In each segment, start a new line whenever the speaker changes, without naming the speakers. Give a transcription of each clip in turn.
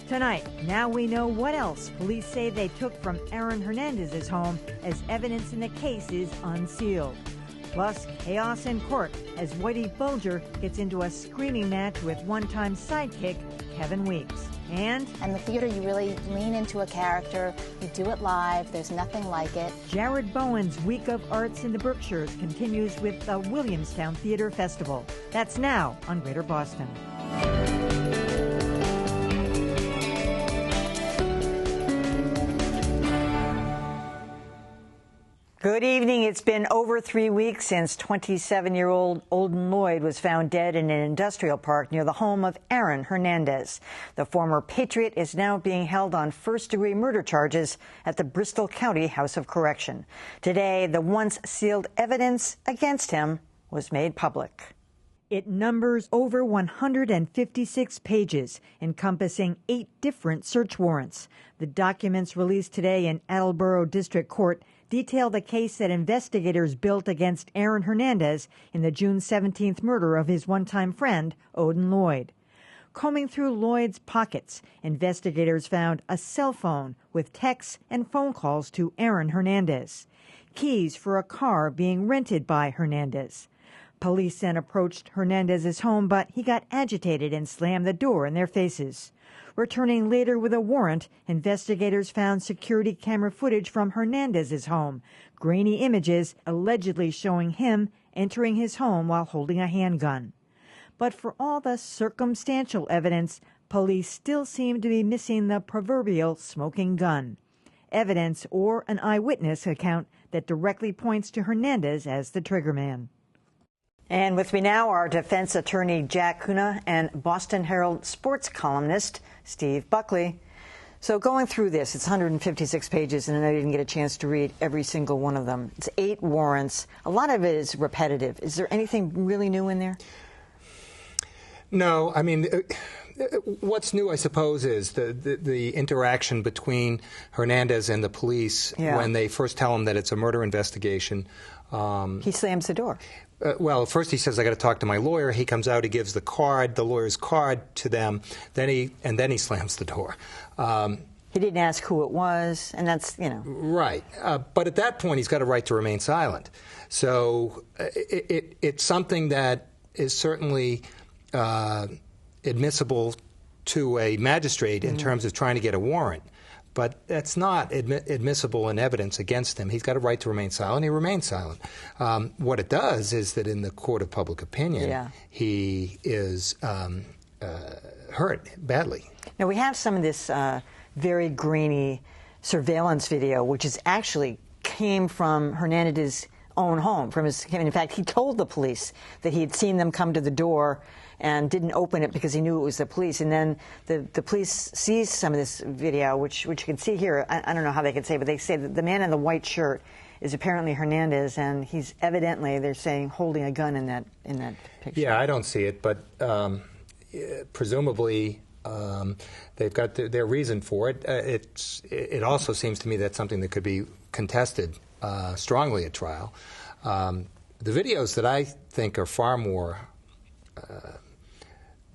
Tonight, now we know what else police say they took from Aaron Hernandez's home as evidence in the case is unsealed. Plus, chaos in court as Whitey Bulger gets into a screaming match with one-time sidekick Kevin Weeks. And
the theater, you really lean into a character, you do it live, there's nothing like it.
Jared Bowen's Week of Arts in the Berkshires continues with the Williamstown Theater Festival. That's now on Greater Boston. Good evening. It's been over 3 weeks since 27-year-old Odin Lloyd was found dead in an industrial park near the home of Aaron Hernandez. The former Patriot is now being held on first-degree murder charges at the Bristol County House of Correction. Today, the once sealed evidence against him was made public. It numbers over 156 pages, encompassing 8 different search warrants. The documents released today in Attleboro District Court detail the case that investigators built against Aaron Hernandez in the June 17th murder of his one-time friend, Odin Lloyd. Combing through Lloyd's pockets, investigators found a cell phone with texts and phone calls to Aaron Hernandez, keys for a car being rented by Hernandez. Police then approached Hernandez's home, but he got agitated and slammed the door in their faces. Returning later with a warrant, investigators found security camera footage from Hernandez's home, grainy images allegedly showing him entering his home while holding a handgun. But for all the circumstantial evidence, police still seem to be missing the proverbial smoking gun, evidence or an eyewitness account that directly points to Hernandez as the triggerman. And with me now are defense attorney Jack Cunha and Boston Herald sports columnist Steve Buckley. So going through this, it's 156 pages, and I know you didn't get a chance to read every single one of them. It's 8 warrants. A lot of it is repetitive. Is there anything really new in there?
No. I mean, what's new, I suppose, is the interaction between Hernandez and the police when they first tell him that it's a murder investigation.
He slams the door.
Well, first he says, I got to talk to my lawyer. He comes out, he gives the lawyer's card to them, then he slams the door.
He didn't ask who it was, and that's,
Right. But at that point, he's got a right to remain silent. So it's something that is certainly admissible to a magistrate in terms of trying to get a warrant. But that's not admissible in evidence against him. He's got a right to remain silent. He remains silent. What it does is that in the court of public opinion, he is hurt badly. Now,
we have some of this very grainy surveillance video, which is actually came from Hernandez's own home. In fact, he told the police that he had seen them come to the door and didn't open it because he knew it was the police. And then the police sees some of this video, which you can see here. I don't know how they can say, but they say that the man in the white shirt is apparently Hernandez, and he's evidently, they're saying, holding a gun in that picture.
Yeah, I don't see it, but presumably they've got their reason for it. It also seems to me that's something that could be contested strongly at trial. The videos that I think are far more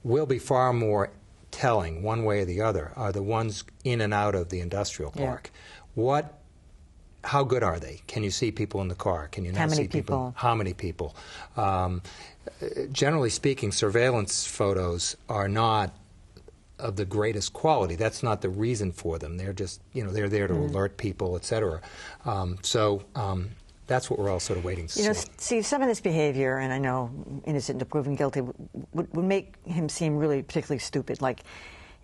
will be far more telling, one way or the other, are the ones in and out of the industrial park. How good are they? Can you see people in the car? Can you not see people? How many people? Generally speaking, surveillance photos are not of the greatest quality. That's not the reason for them. They're just, they're there to alert people, et cetera. That's what we're all sort of waiting to see.
Steve, some of this behavior, and I know innocent to proven guilty, would make him seem really particularly stupid. Like,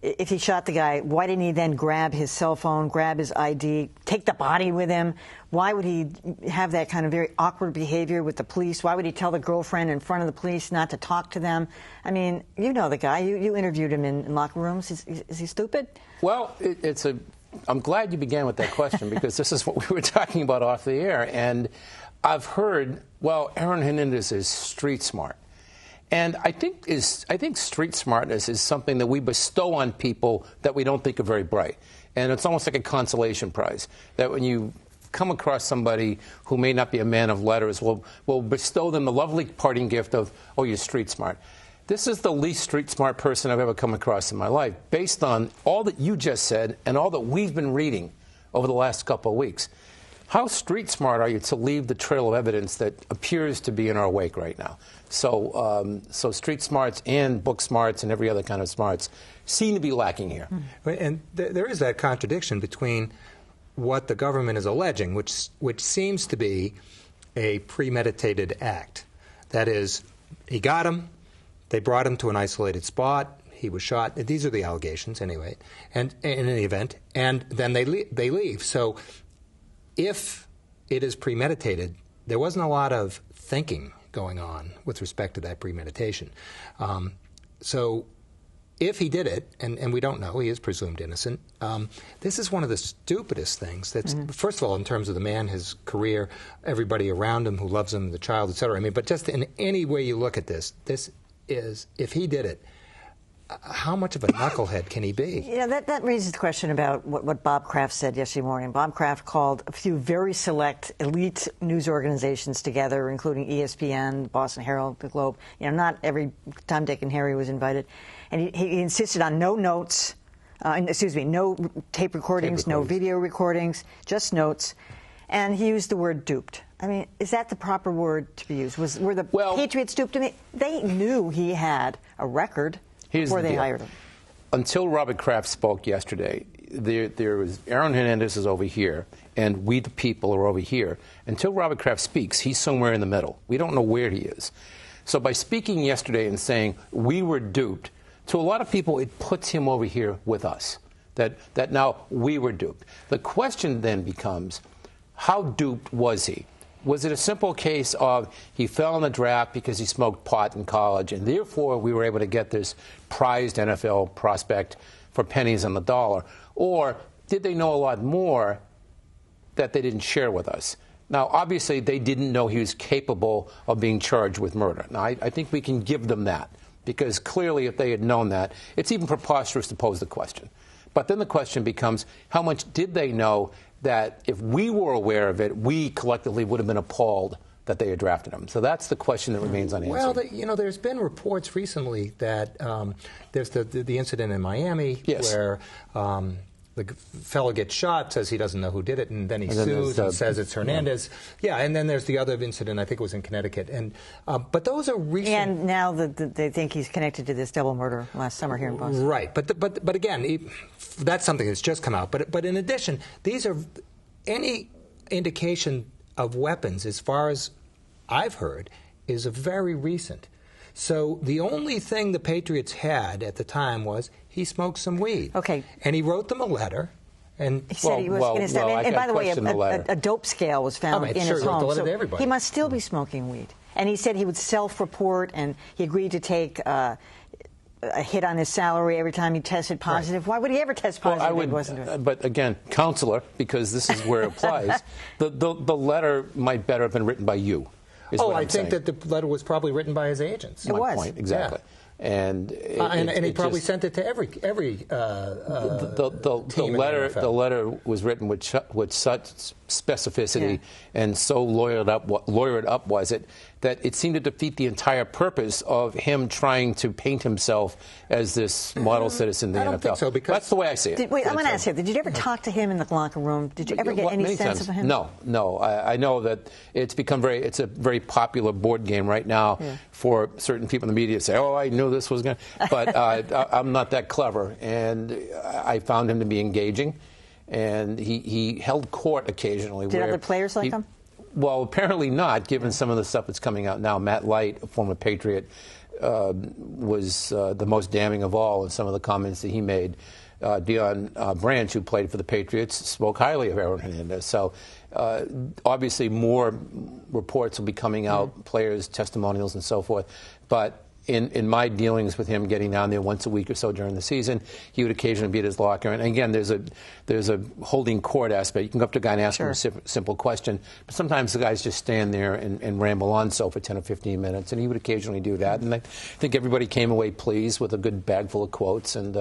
if he shot the guy, why didn't he then grab his cell phone, grab his ID, take the body with him? Why would he have that kind of very awkward behavior with the police? Why would he tell the girlfriend in front of the police not to talk to them? I mean, you know the guy. You interviewed him in locker rooms. Is he stupid?
Well, I'm glad you began with that question because this is what we were talking about off the air. And I've heard, Aaron Hernandez is street smart. And I think street smartness is something that we bestow on people that we don't think are very bright. And it's almost like a consolation prize, that when you come across somebody who may not be a man of letters, we'll bestow them the lovely parting gift of, oh, you're street smart. This is the least street smart person I've ever come across in my life, based on all that you just said and all that we've been reading over the last couple of weeks. How street smart are you to leave the trail of evidence that appears to be in our wake right now? So, so street smarts and book smarts and every other kind of smarts seem to be lacking here.
And there is that contradiction between what the government is alleging, which seems to be a premeditated act. That is, he got him, they brought him to an isolated spot, he was shot. These are the allegations, anyway, and in any event, and then they leave. So if it is premeditated, there wasn't a lot of thinking going on with respect to that premeditation. So if he did it, and we don't know, he is presumed innocent, this is one of the stupidest things. That's first of all, in terms of the man, his career, everybody around him who loves him, the child, et cetera. I mean, but just in any way you look at this is, if he did it, how much of a knucklehead can he be?
Yeah, that raises the question about what Bob Kraft said yesterday morning. Bob Kraft called a few very select elite news organizations together, including ESPN, Boston Herald, the Globe. You know, not every Tom, Dick, and Harry was invited. And he insisted on no notes, no tape recordings, no video recordings, just notes. And he used the word duped. I mean, is that the proper word to be used? Were the Patriots duped? I mean, they knew he had a record before they hired him.
Until Robert Kraft spoke yesterday, there was Aaron Hernandez is over here, and we the people are over here. Until Robert Kraft speaks, he's somewhere in the middle. We don't know where he is. So by speaking yesterday and saying we were duped, to a lot of people it puts him over here with us, that now we were duped. The question then becomes, how duped was he? Was it a simple case of he fell in the draft because he smoked pot in college, and therefore we were able to get this prized NFL prospect for pennies on the dollar? Or did they know a lot more that they didn't share with us? Now, obviously, they didn't know he was capable of being charged with murder. Now, I think we can give them that, because clearly if they had known that, it's even preposterous to pose the question. But then the question becomes, how much did they know that if we were aware of it, we collectively would have been appalled that they had drafted him? So that's the question that remains unanswered.
Well, there's been reports recently that there's the incident in Miami where the fellow gets shot, says he doesn't know who did it, and then he sues and says it's Hernandez. Yeah, and then there's the other incident, I think it was in Connecticut. And but those are recent. And
now they think he's connected to this double murder last summer here in Boston.
Right, but again, that's something that's just come out. But in addition, these are any indication of weapons, as far as I've heard, is very recent. So the only thing the Patriots had at the time was he smoked some weed.
Okay.
And he wrote them a letter. And
he said he was going to stop. And by the way, a dope scale was found in his home. So he must still be smoking weed. And he said he would self-report, and he agreed to take a hit on his salary every time he tested positive. Right. Why would he ever test positive if he wasn't doing it?
But again, counselor, because this is where it applies, the letter might better have been written by you.
I think that the letter was probably written by his agents.
It was.
Point, exactly. Yeah. And
he probably sent it to every
the letter was written with such specificity and so lawyered up was it that it seemed to defeat the entire purpose of him trying to paint himself as this model citizen in the NFL.
I don't think so, because
that's the way I see it.
Wait, I'm going to ask you, did you ever talk to him in the locker room? Did you ever get any sense of him?
No. I know that it's a very popular board game right now for certain people in the media to say, I knew this was going to, but I'm not that clever. And I found him to be engaging. And he held court occasionally.
Did other players like him?
Well, apparently not, given some of the stuff that's coming out now. Matt Light, a former Patriot, was the most damning of all in some of the comments that he made. Deion Branch, who played for the Patriots, spoke highly of Aaron Hernandez. So obviously more reports will be coming out, players' testimonials and so forth. But in my dealings with him getting down there once a week or so during the season, he would occasionally be at his locker. And again, there's a holding court aspect. You can go up to a guy and ask him a simple question, but sometimes the guys just stand there and ramble on for 10 or 15 minutes, and he would occasionally do that. And I think everybody came away pleased with a good bag full of quotes. And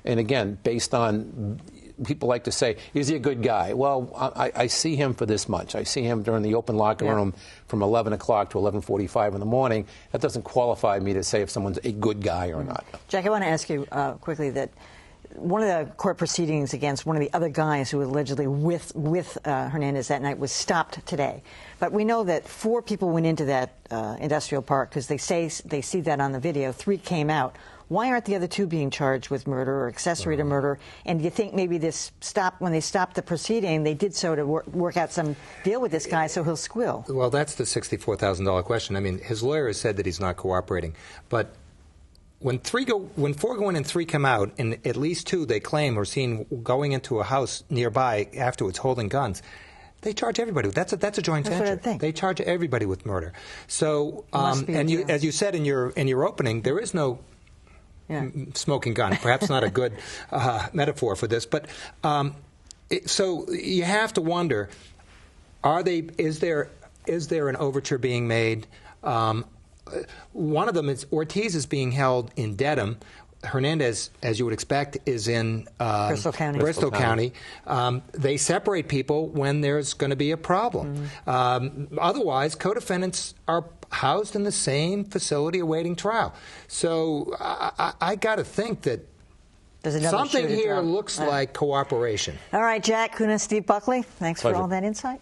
again, based on people like to say, is he a good guy? Well, I see him for this much. I see him during the open locker room from 11 o'clock to 11:45 in the morning. That doesn't qualify me to say if someone's a good guy or not.
Jack, I want to ask you quickly that one of the court proceedings against one of the other guys who was allegedly with Hernandez that night was stopped today. But we know that 4 people went into that industrial park because they see that on the video. 3 came out. Why aren't the other 2 being charged with murder or accessory to murder? And do you think maybe when they stopped the proceeding, they did so to work out some deal with this guy so he'll squeal?
Well, that's the $64,000 question. I mean, his lawyer has said that he's not cooperating. But when 4 go in and 3 come out, and at least 2 they claim are seen going into a house nearby afterwards holding guns, they charge everybody. That's a joint venture.
That's what I think.
They charge everybody with murder. So, as you said in your opening, there is no smoking gun. Perhaps not a good metaphor for this, but so you have to wonder: is there an overture being made? One of them is Ortiz is being held in Dedham. Hernandez, as you would expect, is in
Bristol
County. They separate people when there's going to be a problem. Otherwise, co-defendants are housed in the same facility awaiting trial. So I got to think that something here looks like cooperation.
All right, Jack, Cunha, Steve Buckley, thanks for all that insight.